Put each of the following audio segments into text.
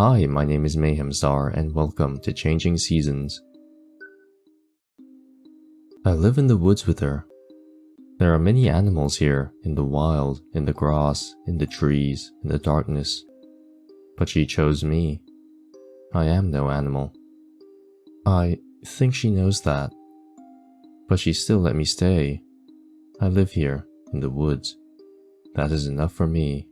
Hi, my name is Mayhemstar and welcome to Changing Seasons. I live in the woods with her. There are many animals here, in the wild, in the grass, in the trees, in the darkness. But she chose me. I am no animal. I think she knows that. But she still let me stay. I live here, in the woods. That is enough for me.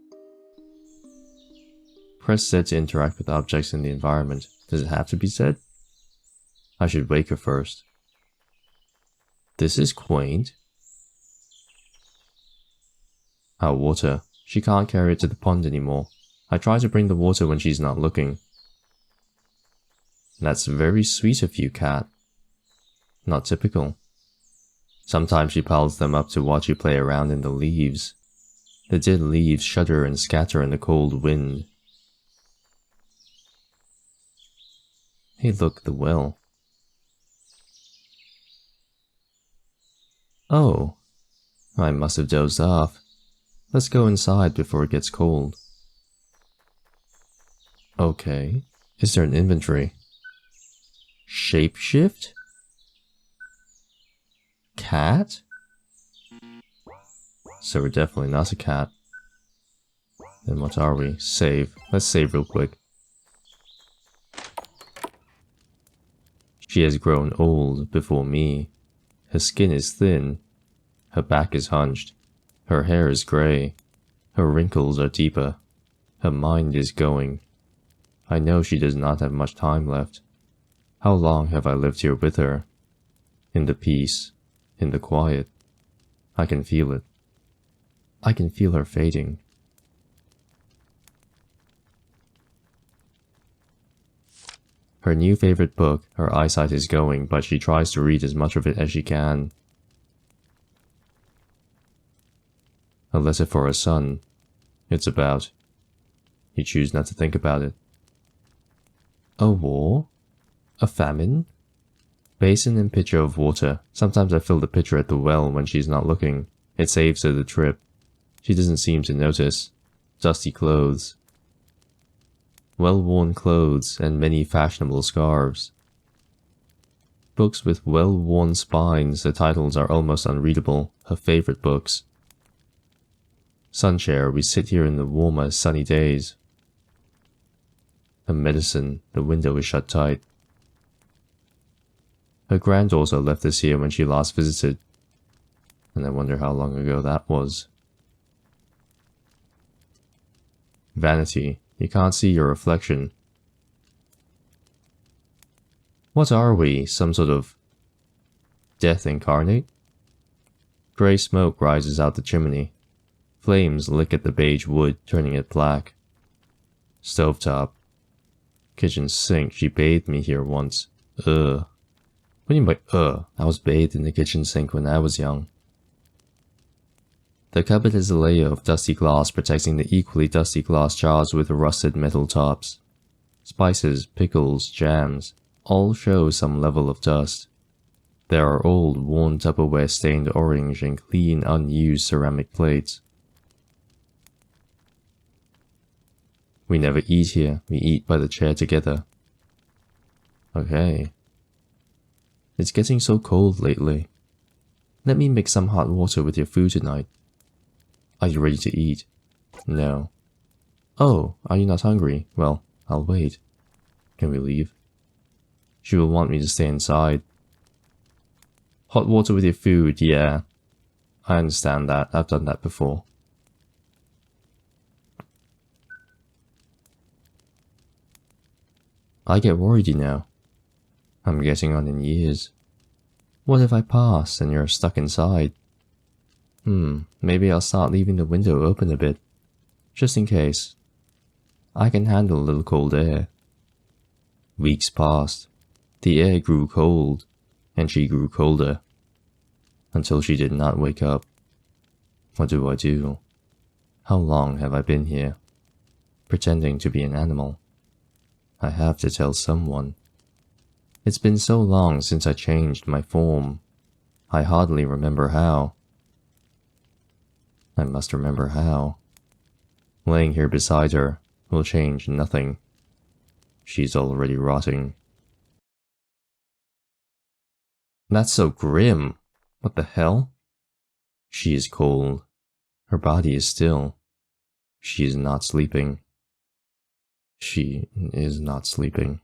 Press Z to interact with objects in the environment. Does it have to be Z? I should wake her first. This is quaint. Our water. She can't carry it to the pond anymore. I try to bring the water when she's not looking. That's very sweet of you, cat. Not typical. Sometimes she piles them up to watch you play around in the leaves. The dead leaves shudder and scatter in the cold wind. Hey look, the well. Oh, I must have dozed off. Let's go inside before it gets cold. Okay, is there an inventory? Shapeshift? Cat? So we're definitely not a cat. Then what are we? Save. Let's save real quick. She has grown old before me. Her skin is thin. Her back is hunched. Her hair is grey. Her wrinkles are deeper. Her mind is going. I know she does not have much time left. How long have I lived here with her? In the peace, in the quiet. I can feel it. I can feel her fading. Her new favorite book, her eyesight is going, but she tries to read as much of it as she can. A letter for her son. It's about. You choose not to think about it. A war? A famine? Basin and pitcher of water. Sometimes I fill the pitcher at the well when she's not looking. It saves her the trip. She doesn't seem to notice. Dusty clothes. Well-worn clothes and many fashionable scarves. Books with well-worn spines, the titles are almost unreadable, her favorite books. Sunshare, we sit here in the warmer, sunny days. Her medicine, the window is shut tight. Her granddaughter left us here when she last visited, and I wonder how long ago that was. Vanity, you can't see your reflection. What are we, some sort of death incarnate? Grey smoke rises out the chimney. Flames lick at the beige wood, turning it black. Stovetop. Kitchen sink, she bathed me here once. Ugh. What do you mean by ugh? I was bathed in the kitchen sink when I was young. The cupboard is a layer of dusty glass protecting the equally dusty glass jars with rusted metal tops. Spices, pickles, jams, all show some level of dust. There are old, worn Tupperware stained orange and clean, unused ceramic plates. We never eat here, we eat by the chair together. Okay. It's getting so cold lately. Let me mix some hot water with your food tonight. Are you ready to eat? No. Oh, are you not hungry? Well, I'll wait. Can we leave? She will want me to stay inside. Hot water with your food, yeah. I understand that, I've done that before. I get worried, you know. I'm getting on in years. What if I pass and you're stuck inside? Maybe I'll start leaving the window open a bit. Just in case. I can handle a little cold air. Weeks passed. The air grew cold, and she grew colder. Until she did not wake up. What do I do? How long have I been here? Pretending to be an animal. I have to tell someone. It's been so long since I changed my form. I hardly remember how. I must remember how. Laying here beside her will change nothing. She's already rotting. That's so grim. What the hell? She is cold. Her body is still. She is not sleeping. She is not sleeping.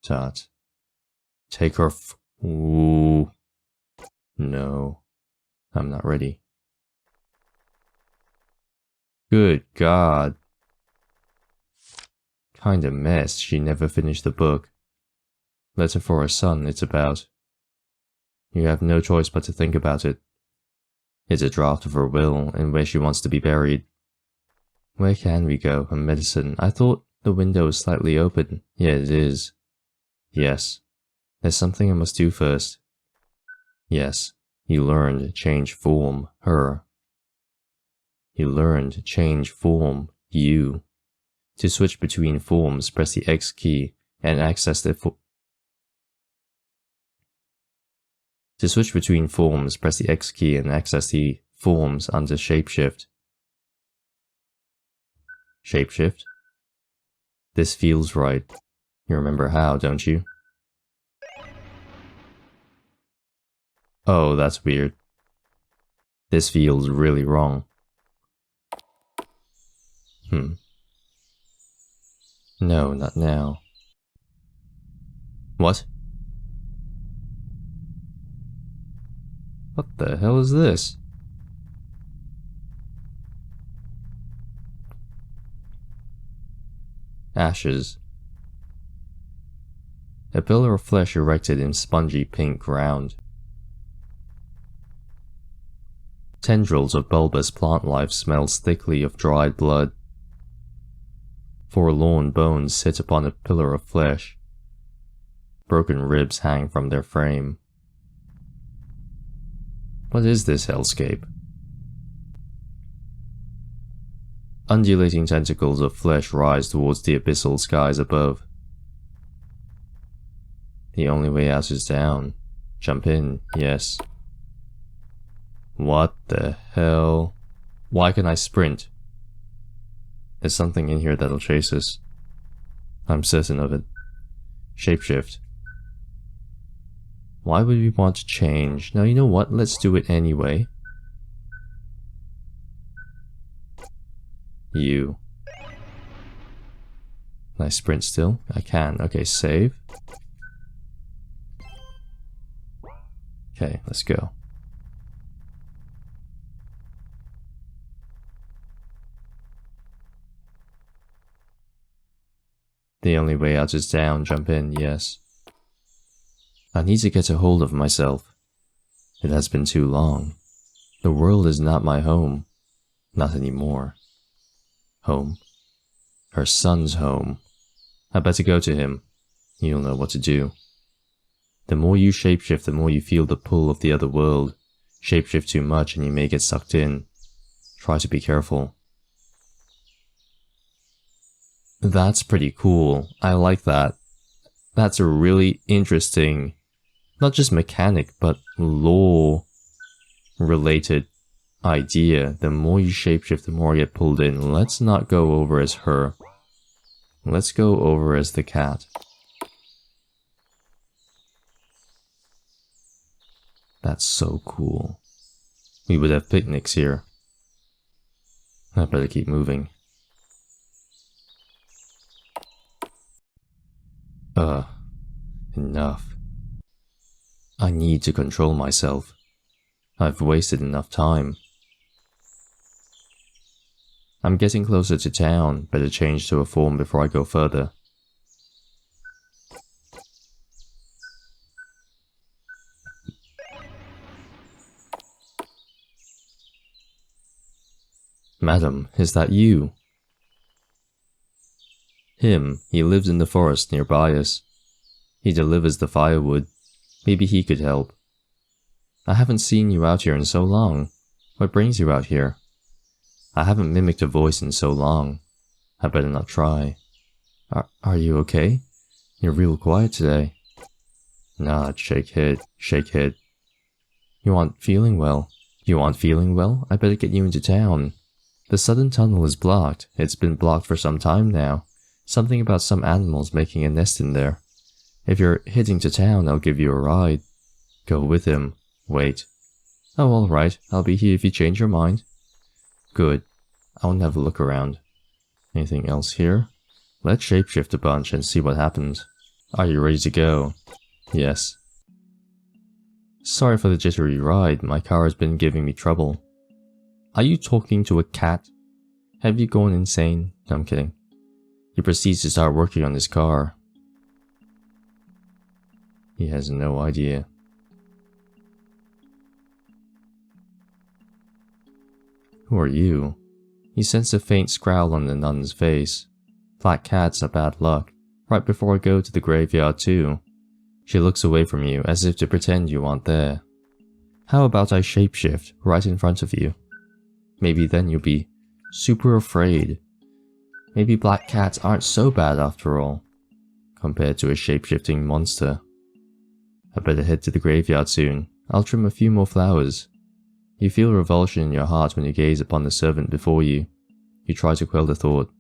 Tot. Take her Ooh. No. I'm not ready. Good God. Kinda mess, she never finished the book. Letter for her son, it's about. You have no choice but to think about it. It's a draft of her will and where she wants to be buried. Where can we go? And medicine. I thought the window was slightly open. Yeah, it is. Yes. There's something I must do first. Yes. You learned change form. Her. You learned change form. You. To switch between forms, press the X key and access the To switch between forms, press the X key and access the forms under Shapeshift. Shapeshift? This feels right. You remember how, don't you? Oh, that's weird. This feels really wrong. No, not now. What? What the hell is this? Ashes. A pillar of flesh erected in spongy pink ground. Tendrils of bulbous plant life smells thickly of dried blood. Forlorn bones sit upon a pillar of flesh. Broken ribs hang from their frame. What is this hellscape? Undulating tentacles of flesh rise towards the abyssal skies above. The only way out is down. Jump in, yes. What the hell? Why can I sprint? There's something in here that'll chase us. I'm certain of it. Shapeshift. Why would we want to change? Now you know what? Let's do it anyway. You. Can I sprint still? I can. Okay, save. Okay, let's go. The only way out is down. Jump in, yes. I need to get a hold of myself. It has been too long. The world is not my home. Not anymore. Home. Her son's home. I better go to him. He'll know what to do. The more you shapeshift, the more you feel the pull of the other world. Shapeshift too much and you may get sucked in. Try to be careful. That's pretty cool. I like that. That's a really interesting, not just mechanic, but lore-related idea. The more you shapeshift, the more you get pulled in. Let's not go over as her. Let's go over as the cat. That's so cool. We would have picnics here. I better keep moving. Enough. I need to control myself. I've wasted enough time. I'm getting closer to town. Better change to a form before I go further. Madam, is that you? Him, he lives in the forest nearby us. He delivers the firewood. Maybe he could help. I haven't seen you out here in so long. What brings you out here? I haven't mimicked a voice in so long. I better not try. Are you okay? You're real quiet today. Nod, shake head, shake head. You aren't feeling well. You aren't feeling well? I better get you into town. The southern tunnel is blocked. It's been blocked for some time now. Something about some animals making a nest in there. If you're heading to town, I'll give you a ride. Go with him. Wait. Oh, alright, I'll be here if you change your mind. Good. I want to have a look around. Anything else here? Let's shapeshift a bunch and see what happens. Are you ready to go? Yes. Sorry for the jittery ride, my car has been giving me trouble. Are you talking to a cat? Have you gone insane? No, I'm kidding. He proceeds to start working on his car. He has no idea. Who are you? You sense a faint scowl on the nun's face. Black cats are bad luck. Right before I go to the graveyard too. She looks away from you as if to pretend you aren't there. How about I shapeshift right in front of you? Maybe then you'll be super afraid. Maybe black cats aren't so bad after all, compared to a shapeshifting monster. I better head to the graveyard soon. I'll trim a few more flowers. You feel revulsion in your heart when you gaze upon the servant before you. You try to quell the thought.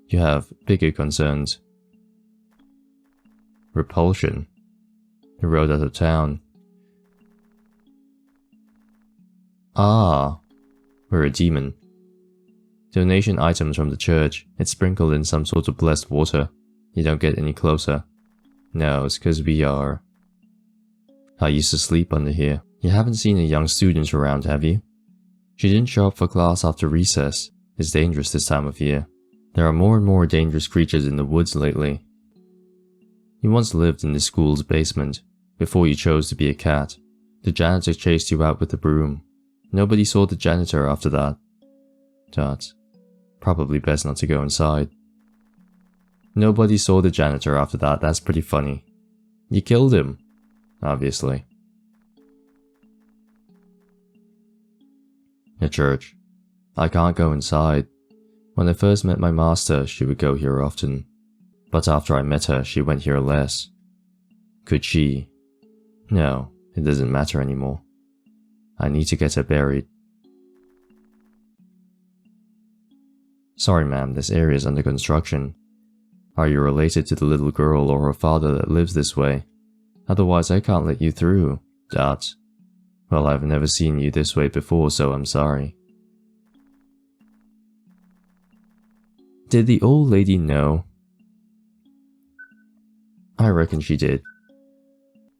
You have bigger concerns. Repulsion. The road out of town. Ah, we're a demon. Donation items from the church. It's sprinkled in some sort of blessed water. You don't get any closer. No, it's because we are. I used to sleep under here. You haven't seen any young students around, have you? She didn't show up for class after recess. It's dangerous this time of year. There are more and more dangerous creatures in the woods lately. You once lived in the school's basement, before you chose to be a cat. The janitor chased you out with a broom. Nobody saw the janitor after that. Probably best not to go inside. Nobody saw the janitor after that, that's pretty funny. You killed him, obviously. A church. I can't go inside. When I first met my master, she would go here often. But after I met her, she went here less. Could she? No, it doesn't matter anymore. I need to get her buried. Sorry ma'am, this area is under construction. Are you related to the little girl or her father that lives this way? Otherwise I can't let you through. Well, I've never seen you this way before, so I'm sorry. Did the old lady know? I reckon she did.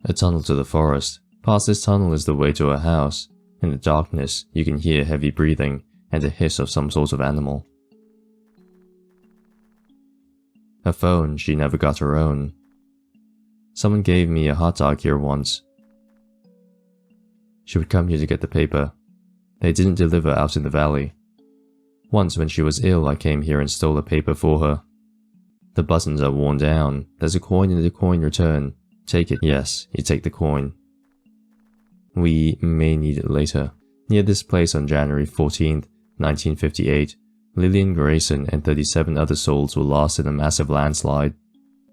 A tunnel to the forest. Past this tunnel is the way to her house. In the darkness, you can hear heavy breathing and the hiss of some sort of animal. A phone, she never got her own. Someone gave me a hot dog here once. She would come here to get the paper. They didn't deliver out in the valley. Once when she was ill, I came here and stole a paper for her. The buttons are worn down. There's a coin in the coin return. Take it. Yes, you take the coin. We may need it later. Near this place on January 14th, 1958, Lillian Greyson and 37 other souls were lost in a massive landslide.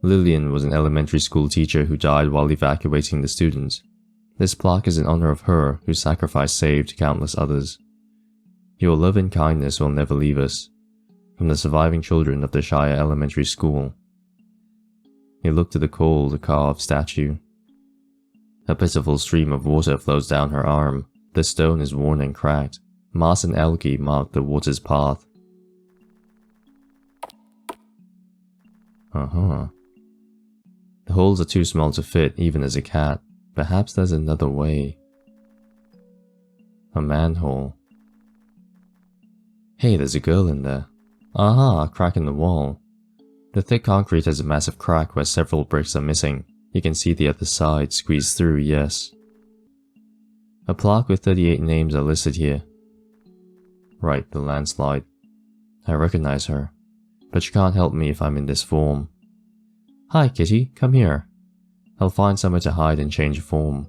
Lillian was an elementary school teacher who died while evacuating the students. This plaque is in honor of her, whose sacrifice saved countless others. Your love and kindness will never leave us. From the surviving children of the Shire Elementary School. He looked at the cold, carved statue. A pitiful stream of water flows down her arm. The stone is worn and cracked. Moss and algae mark the water's path. The holes are too small to fit even as a cat. Perhaps there's another way. A manhole. Hey, there's a girl in there. Aha, a crack in the wall. The thick concrete has a massive crack where several bricks are missing. You can see the other side squeezed through, yes. A plaque with 38 names are listed here. Right, the landslide. I recognize her, but she can't help me if I'm in this form. Hi, kitty, come here. I'll find somewhere to hide and change form.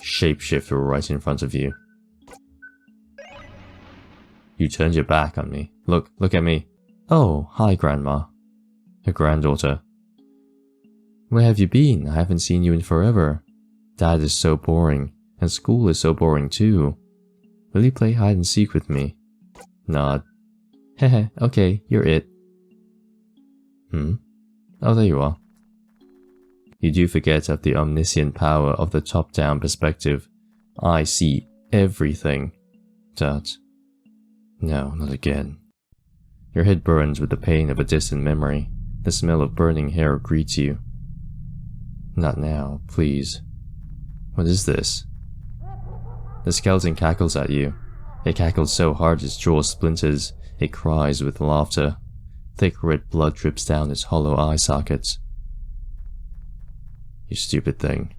Shapeshift right in front of you. You turned your back on me. Look at me. Oh, hi, Grandma. Her granddaughter. Where have you been? I haven't seen you in forever. Dad is so boring, and school is so boring too. Will you play hide and seek with me? Nod. Hehe, okay, you're it. Oh, there you are. You do forget of the omniscient power of the top-down perspective. I see everything. Dot. No, not again. Your head burns with the pain of a distant memory. The smell of burning hair greets you. Not now, please. What is this? The skeleton cackles at you. It cackles so hard its jaw splinters. It cries with laughter. Thick red blood drips down its hollow eye sockets. You stupid thing.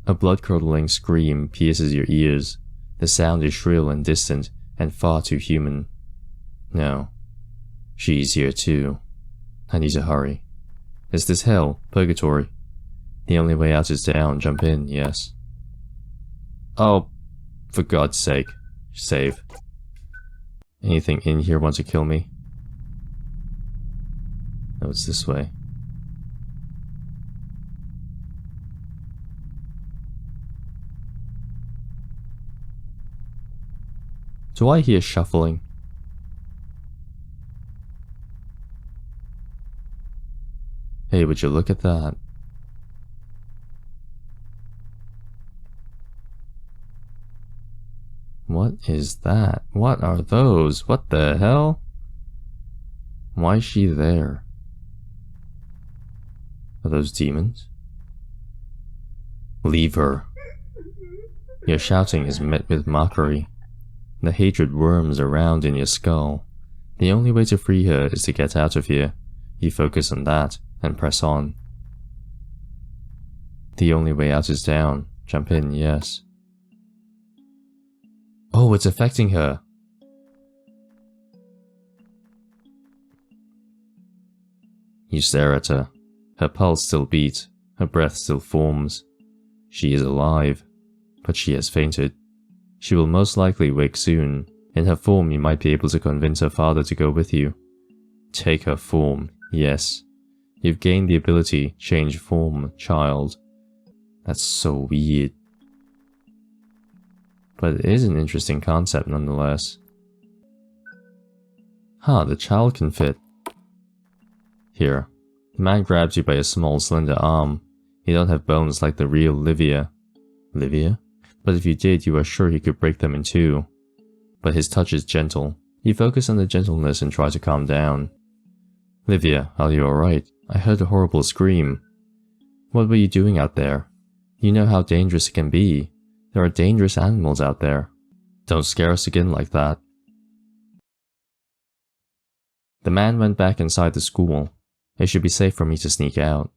A blood-curdling scream pierces your ears. The sound is shrill and distant, and far too human. No. She's here too. I need to hurry. Is this hell? Purgatory? The only way out is down. Jump in, yes. Oh, for God's sake. Save. Anything in here want to kill me? No, it's this way. Do I hear shuffling? Hey, would you look at that? What is that? What are those? What the hell? Why is she there? Are those demons? Leave her. Your shouting is met with mockery. The hatred worms around in your skull. The only way to free her is to get out of here. You focus on that and press on. The only way out is down. Jump in, yes. Oh, it's affecting her. You stare at her. Her pulse still beats. Her breath still forms. She is alive, but she has fainted. She will most likely wake soon. In her form, you might be able to convince her father to go with you. Take her form, yes. You've gained the ability, change form, child. That's so weird. But it is an interesting concept nonetheless. Huh, the child can fit. Here. The man grabs you by a small, slender arm. You don't have bones like the real Livia. Livia? But if you did, you are sure he could break them in two. But his touch is gentle. You focus on the gentleness and try to calm down. Livia, are you alright? I heard a horrible scream. What were you doing out there? You know how dangerous it can be. There are dangerous animals out there. Don't scare us again like that. The man went back inside the school. It should be safe for me to sneak out.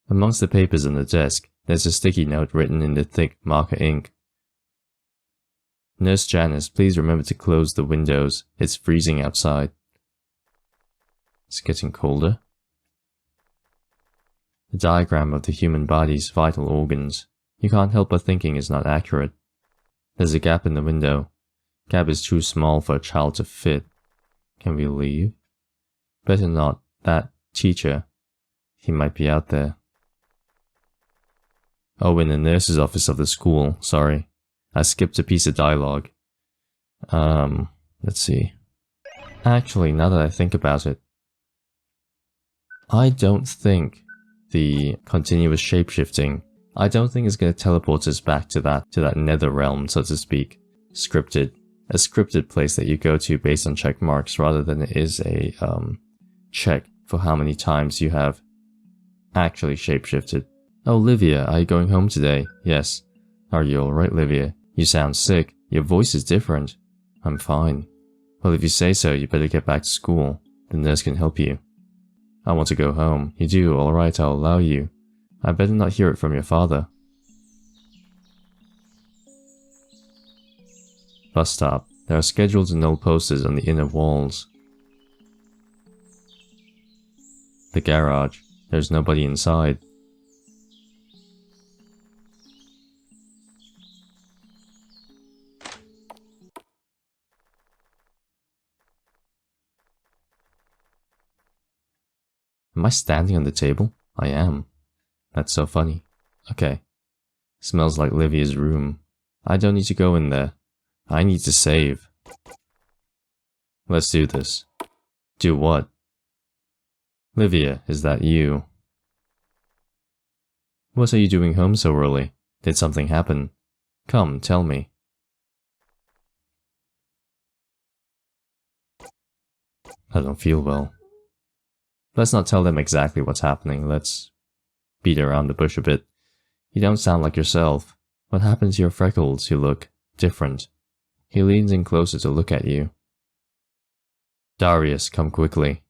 Amongst the papers on the desk, there's a sticky note written in the thick marker ink. Nurse Janice, please remember to close the windows. It's freezing outside. It's getting colder. The diagram of the human body's vital organs. You can't help but thinking it's not accurate. There's a gap in the window. Gap is too small for a child to fit. Can we leave? Better not. That teacher. He might be out there. Oh, in the nurse's office of the school. Sorry. I skipped a piece of dialogue. Let's see. Actually, now that I think about it, I don't think the continuous shapeshifting, I don't think it's going to teleport us back to that nether realm, so to speak. Scripted. A scripted place that you go to based on check marks rather than it is a check for how many times you have actually shapeshifted. Oh, Livia, are you going home today? Yes. Are you alright, Livia? You sound sick. Your voice is different. I'm fine. Well, if you say so, you better get back to school. The nurse can help you. I want to go home. You do? Alright, I'll allow you. I better not hear it from your father. Bus stop. There are scheduled and null posters on the inner walls. The garage. There's nobody inside. Am I standing on the table? I am. That's so funny. Okay. Smells like Livia's room. I don't need to go in there. I need to save. Let's do this. Do what? Livia, is that you? What are you doing home so early? Did something happen? Come, tell me. I don't feel well. Let's not tell them exactly what's happening. Let's beat around the bush a bit. You don't sound like yourself. What happened to your freckles? You look different. He leans in closer to look at you. Darius, come quickly.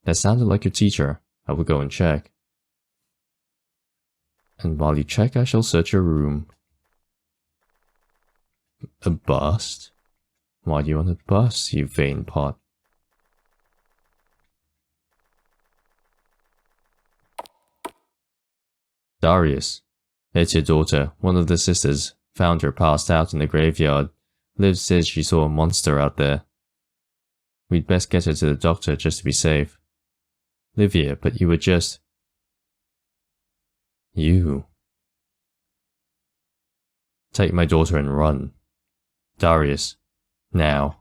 That sounded like your teacher. I will go and check. And while you check, I shall search your room. A bust? Why do you want a bust, you vain pot? Darius. It's your daughter. One of the sisters. Found her passed out in the graveyard. Liv says she saw a monster out there. We'd best get her to the doctor just to be safe. Livia, but you were just... You. Take my daughter and run. Darius. Now.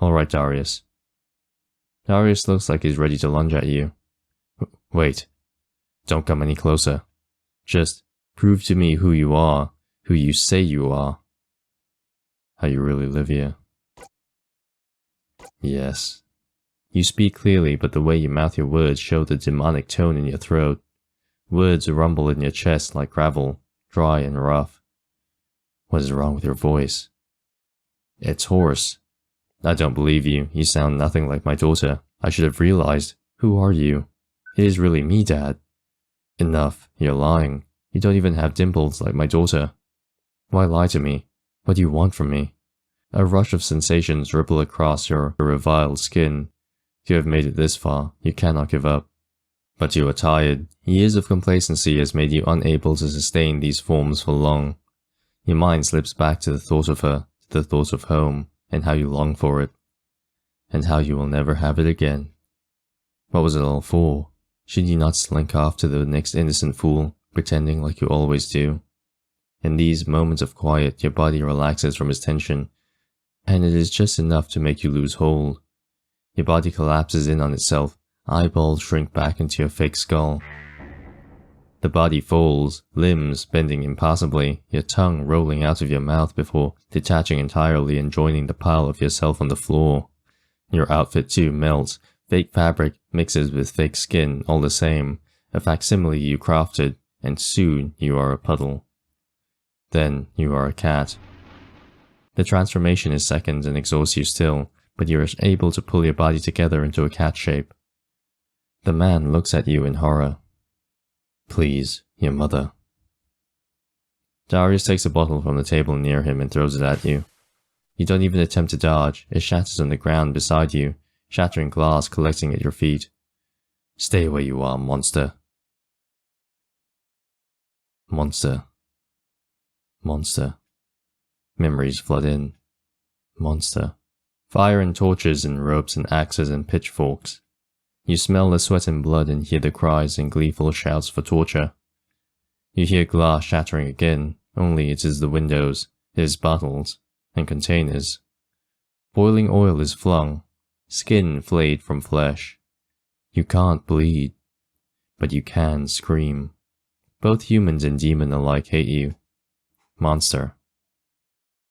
Alright, Darius. Darius looks like he's ready to lunge at you. Wait. Don't come any closer. Just prove to me who you are, who you say you are. Are you really Livia? Yes. You speak clearly, but the way you mouth your words show the demonic tone in your throat. Words rumble in your chest like gravel, dry and rough. What is wrong with your voice? It's hoarse. I don't believe you. You sound nothing like my daughter. I should have realized. Who are you? It is really me, Dad. Enough. You're lying. You don't even have dimples like my daughter. Why lie to me? What do you want from me? A rush of sensations ripple across your reviled skin. You have made it this far. You cannot give up. But you are tired. Years of complacency has made you unable to sustain these forms for long. Your mind slips back to the thought of her, to the thought of home, and how you long for it. And how you will never have it again. What was it all for? Should you not slink off to the next innocent fool, pretending like you always do? In these moments of quiet, your body relaxes from its tension, and it is just enough to make you lose hold. Your body collapses in on itself, eyeballs shrink back into your fake skull. The body falls, limbs bending impassibly, your tongue rolling out of your mouth before detaching entirely and joining the pile of yourself on the floor. Your outfit too melts, fake fabric mixes with fake skin, all the same, a facsimile you crafted, and soon you are a puddle. Then you are a cat. The transformation is seconds and exhausts you still, but you are able to pull your body together into a cat shape. The man looks at you in horror. Please, your mother. Darius takes a bottle from the table near him and throws it at you. You don't even attempt to dodge, it shatters on the ground beside you, shattering glass collecting at your feet. Stay where you are, monster. Monster. Monster. Memories flood in. Monster. Fire and torches and ropes and axes and pitchforks. You smell the sweat and blood and hear the cries and gleeful shouts for torture. You hear glass shattering again, only it is the windows, it is bottles, and containers. Boiling oil is flung, skin flayed from flesh. You can't bleed, but you can scream. Both humans and demon alike hate you. Monster.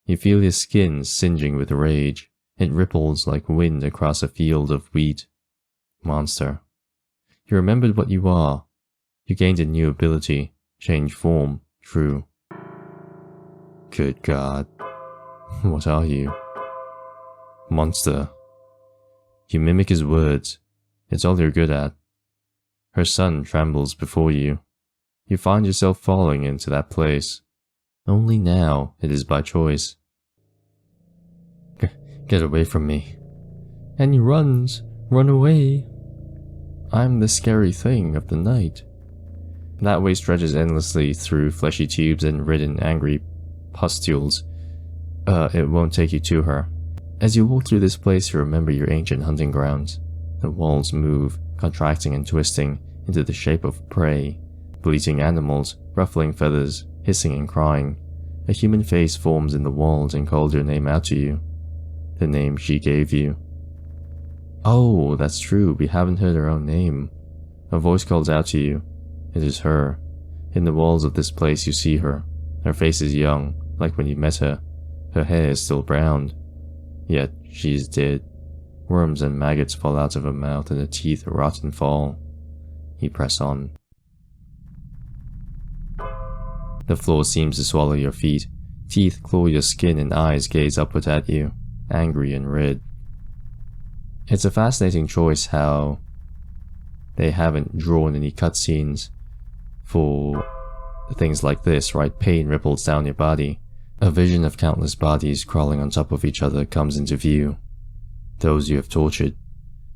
You feel your skin singeing with rage. It ripples like wind across a field of wheat. Monster. You remembered what you are. You gained a new ability. Change form. True. Good God. What are you? Monster. You mimic his words. It's all you're good at. Her son trembles before you. You find yourself falling into that place. Only now it is by choice. Get away from me. And he runs. Run away. I'm the scary thing of the night. That way stretches endlessly through fleshy tubes and ridden angry pustules. It won't take you to her. As you walk through this place, you remember your ancient hunting grounds. The walls move, contracting and twisting into the shape of prey. Bleating animals, ruffling feathers, hissing and crying. A human face forms in the walls and calls your name out to you. The name she gave you. Oh, that's true, we haven't heard her own name. A voice calls out to you. It is her. In the walls of this place you see her. Her face is young, like when you met her. Her hair is still brown. Yet she is dead. Worms and maggots fall out of her mouth and her teeth rot and fall. You press on. The floor seems to swallow your feet. Teeth claw your skin and eyes gaze upward at you, angry and red. It's a fascinating choice how they haven't drawn any cutscenes for things like this, right? Pain ripples down your body. A vision of countless bodies crawling on top of each other comes into view. Those you have tortured,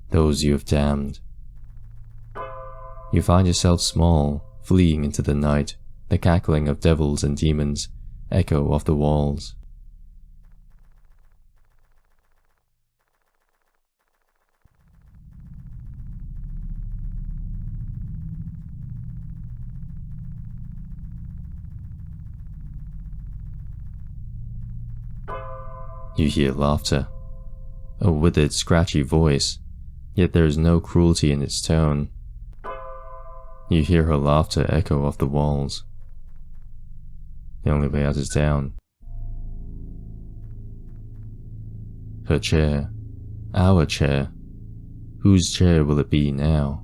those you have damned. You find yourself small, fleeing into the night. The cackling of devils and demons echo off the walls. You hear laughter, a withered, scratchy voice, yet there is no cruelty in its tone. You hear her laughter echo off the walls. The only way out is down. Her chair. Our chair. Whose chair will it be now?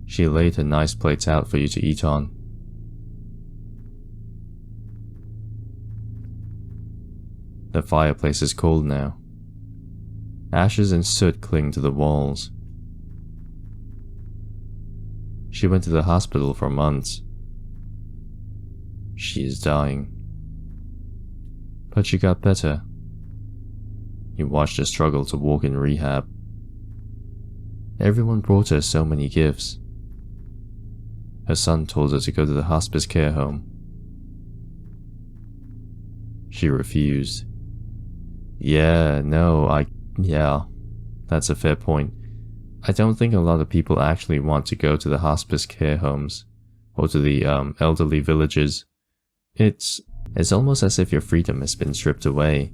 She laid her nice plates out for you to eat on. The fireplace is cold now. Ashes and soot cling to the walls. She went to the hospital for months. She is dying. But she got better. You watched her struggle to walk in rehab. Everyone brought her so many gifts. Her son told her to go to the hospice care home. She refused. Yeah, that's a fair point. I don't think a lot of people actually want to go to the hospice care homes or to the elderly villages. It's almost as if your freedom has been stripped away.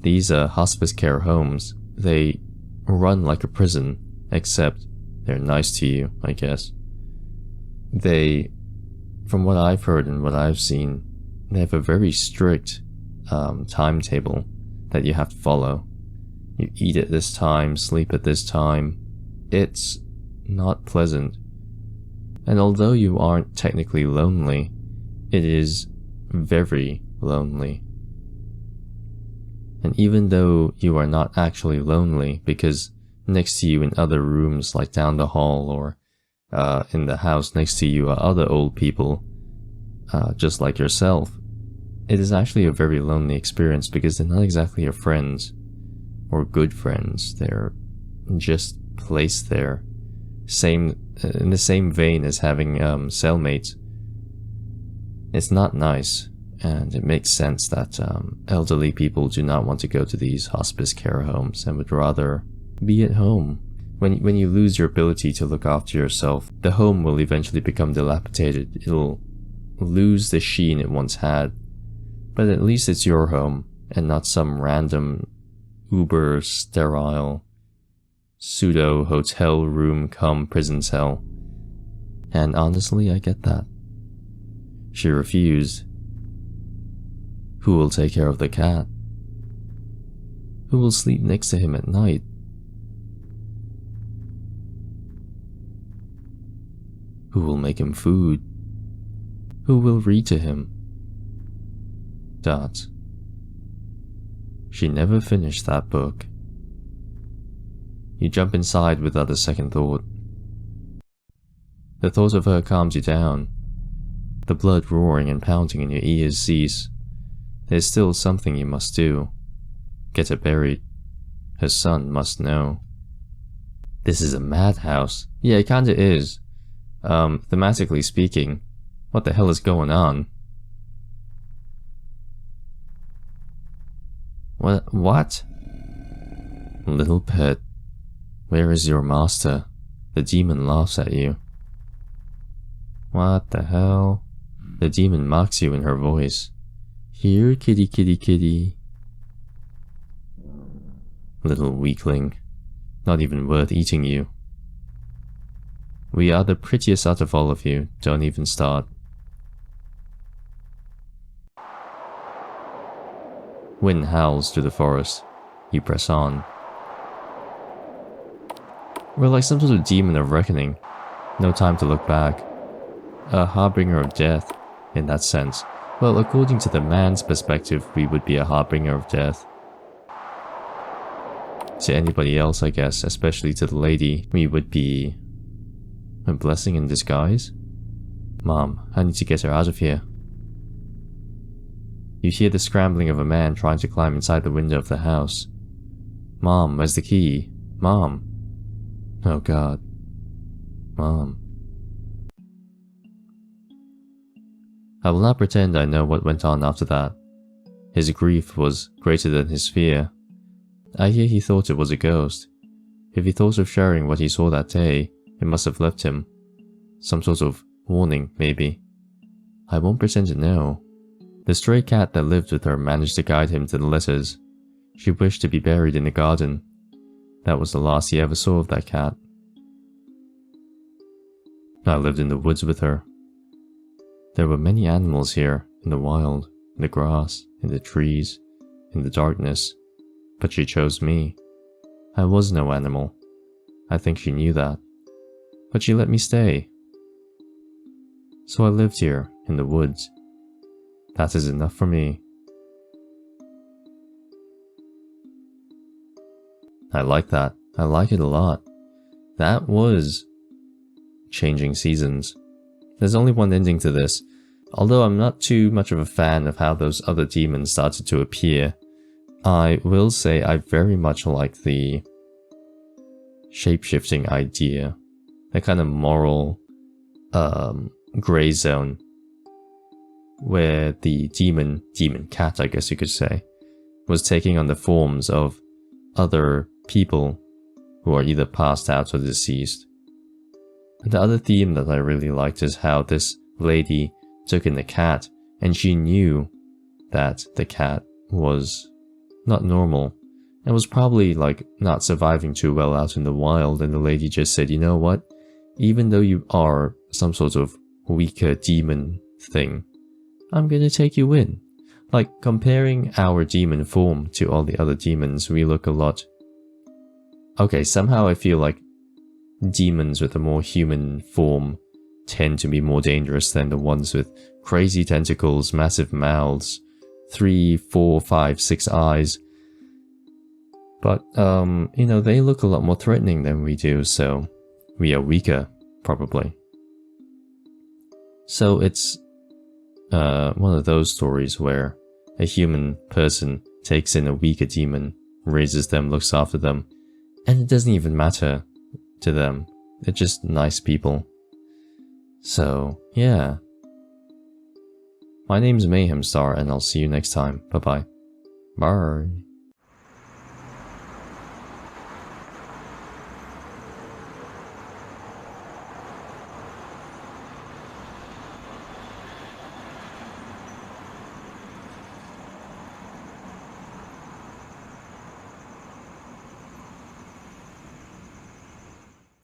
These hospice care homes, they run like a prison, except they're nice to you, I guess. They, from what I've heard and what I've seen, they have a very strict timetable that you have to follow. You eat at this time, sleep at this time. It's not pleasant. And although you aren't technically lonely, it is very lonely. And even though you are not actually lonely, because next to you in other rooms like down the hall or in the house next to you are other old people, just like yourself, it is actually a very lonely experience because they're not exactly your friends or good friends. They're just placed there, in the same vein as having cellmates. It's not nice, and it makes sense that elderly people do not want to go to these hospice care homes and would rather be at home. When you lose your ability to look after yourself, the home will eventually become dilapidated. It'll lose the sheen it once had. But at least it's your home, and not some random, uber sterile, pseudo hotel room cum prison cell. And honestly, I get that. She refused. Who will take care of the cat? Who will sleep next to him at night? Who will make him food? Who will read to him? Dot. She never finished that book. You jump inside without a second thought. The thought of her calms you down. The blood roaring and pounding in your ears cease. There's still something you must do. Get her buried. Her son must know. This is a madhouse. Yeah, it kinda is. Thematically speaking, what the hell is going on? What? Little pet, where is your master? The demon laughs at you. What the hell? The demon mocks you in her voice. Here, kitty, kitty, kitty. Little weakling. Not even worth eating you. We are the prettiest out of all of you. Don't even start. Wind howls through the forest. You press on. We're like some sort of demon of reckoning. No time to look back. A harbinger of death, in that sense. Well, according to the man's perspective, we would be a harbinger of death. To anybody else, I guess, especially to the lady, we would be a blessing in disguise? Mom, I need to get her out of here. You hear the scrambling of a man trying to climb inside the window of the house. Mom, where's the key? Mom. Oh God. Mom. I will not pretend I know what went on after that. His grief was greater than his fear. I hear he thought it was a ghost. If he thought of sharing what he saw that day, it must have left him. Some sort of warning, maybe. I won't pretend to know. The stray cat that lived with her managed to guide him to the letters. She wished to be buried in the garden. That was the last he ever saw of that cat. I lived in the woods with her. There were many animals here, in the wild, in the grass, in the trees, in the darkness. But she chose me. I was no animal. I think she knew that. But she let me stay. So I lived here, in the woods. That is enough for me. I like that. I like it a lot. That was changing seasons. There's only one ending to this, although I'm not too much of a fan of how those other demons started to appear. I will say I very much like the shapeshifting idea, that kind of moral gray zone, where the demon cat, I guess you could say, was taking on the forms of other people who are either passed out or deceased. The other theme that I really liked is how this lady took in the cat, and she knew that the cat was not normal, and was probably like not surviving too well out in the wild, and the lady just said, you know what, even though you are some sort of weaker demon thing, I'm gonna take you in. Like, comparing our demon form to all the other demons, we look a lot... Okay, somehow I feel like demons with a more human form tend to be more dangerous than the ones with crazy tentacles, massive mouths, 3, 4, 5, 6 eyes. But, you know, they look a lot more threatening than we do, so we are weaker, probably. So it's one of those stories where a human person takes in a weaker demon, raises them, looks after them, and it doesn't even matter to them. They're just nice people. So, yeah. My name's Mayhemstar, and I'll see you next time. Bye-bye. Bye.